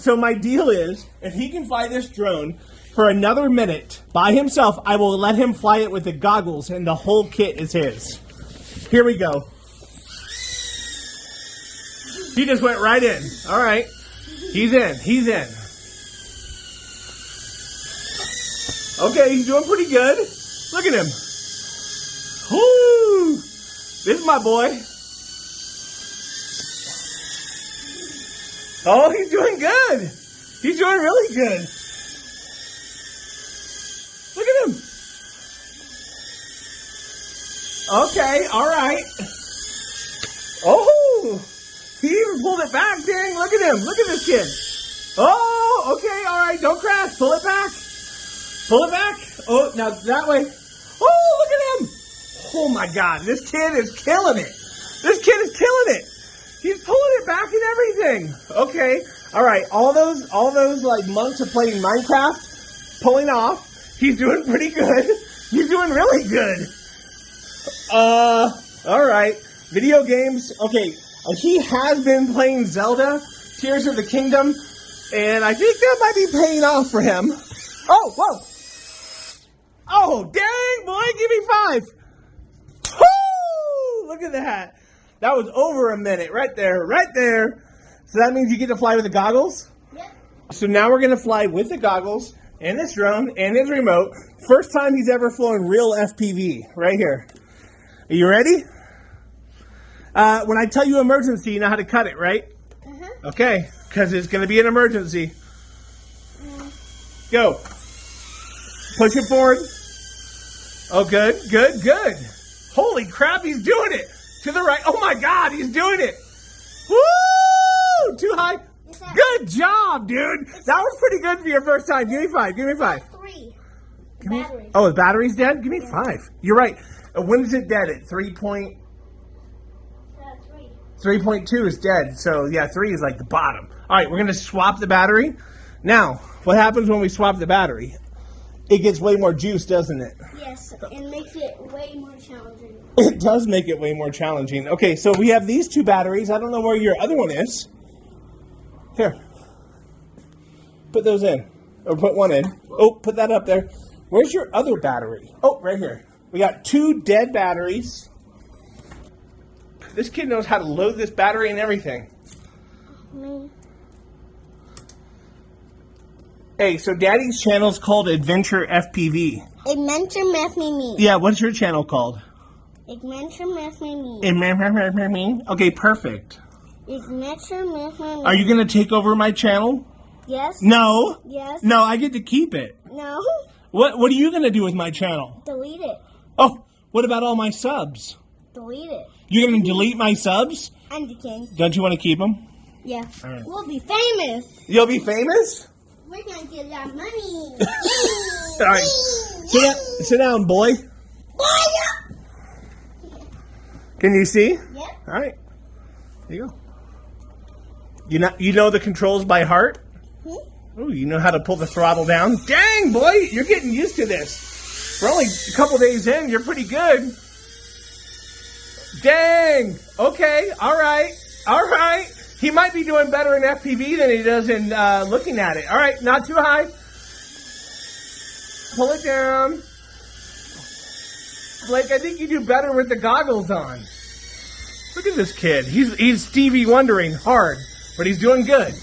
So my deal is, if he can fly this drone for another minute by himself, I will let him fly it with the goggles, and the whole kit is his. Here we go. He just went right in. All right. He's in. He's in. Okay, he's doing pretty good. Look at him. Woo! This is my boy. Oh, he's doing good. He's doing really good. Look at him. Okay, all right. Oh, he even pulled it back. Dang, look at him. Look at this kid. Oh, okay, all right. Don't crash. Pull it back. Pull it back. Oh, now that way. Oh, look at him. Oh, my God. This kid is killing it. This kid is killing it. He's pulling it back and everything. Okay. All right. All those like months of playing Minecraft pulling off. He's doing pretty good. He's doing really good. All right. Video games. Okay. He has been playing Zelda, Tears of the Kingdom, and I think that might be paying off for him. Oh, whoa. Oh, dang, boy. Give me 5. Woo! Look at that. That was over a minute right there, right there. So that means you get to fly with the goggles? Yep. So now we're going to fly with the goggles and this drone and his remote. First time he's ever flown real FPV right here. Are you ready? When I tell you emergency, you know how to cut it, right? Uh-huh. Okay, because it's going to be an emergency. Go. Push it forward. Oh, good, good, good. Holy crap, he's doing it. To the right. Oh, my God, he's doing it. Woo! Too high. Good job, dude. That was pretty good for your first time. Give me 5. Give me 5. 3. Give me, Battery. oh, the battery's dead? Give me 5. You're right. When is it dead? At 3. 3. 3.2 is dead. So, yeah, 3 is like the bottom. All right, we're going to swap the battery. Now, what happens when we swap the battery? It gets way more juice, doesn't it? Yes, and makes it way more challenging. It does make it way more challenging. Okay, so we have these 2 batteries. I don't know where your other one is. Here. Put those in. Or put one in. Oh, put that up there. Where's your other battery? Oh, right here. We got 2 dead batteries. This kid knows how to load this battery and everything. Me. Hey, so Daddy's channel is called Adventure FPV. Adventure Math Me. Yeah, what's your channel called? Adventure Math Me. Okay, perfect. Adventure Math Me. Are you going to take over my channel? Yes. No. Yes. No, I get to keep it. No. What are you going to do with my channel? Delete it. Oh, what about all my subs? Delete it. You're going to delete my subs? I'm the king. Don't you want to keep them? Yeah. All right. We'll be famous. You'll be famous? We're going to get a lot of money. All right. Sit down, boy. Can you see? Yep. All right. There you go. You know the controls by heart? Oh, you know how to pull the throttle down? Dang, boy, you're getting used to this. We're only a couple days in. You're pretty good. Dang. Okay. All right. All right. He might be doing better in FPV than he does in looking at it. All right. Not too high. Pull it down. Blake, I think you do better with the goggles on. Look at this kid. He's Stevie Wondering hard, but he's doing good.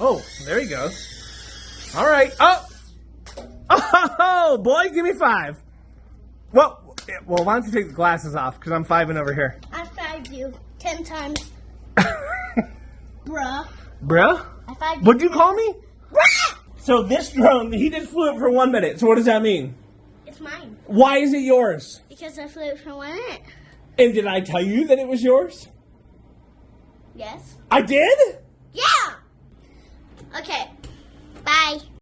Oh, there he goes. All right. Oh, boy, give me 5. Well, why don't you take the glasses off, because I'm 5-ing over here. I 5'd you 10 times. Bruh. Bruh? I 5'd you. What'd you call me? Bruh! So this drone, he just flew it for 1 minute. So what does that mean? It's mine. Why is it yours? Because I flew it for 1 minute. And did I tell you that it was yours? Yes. I did? Yeah! Okay. Bye.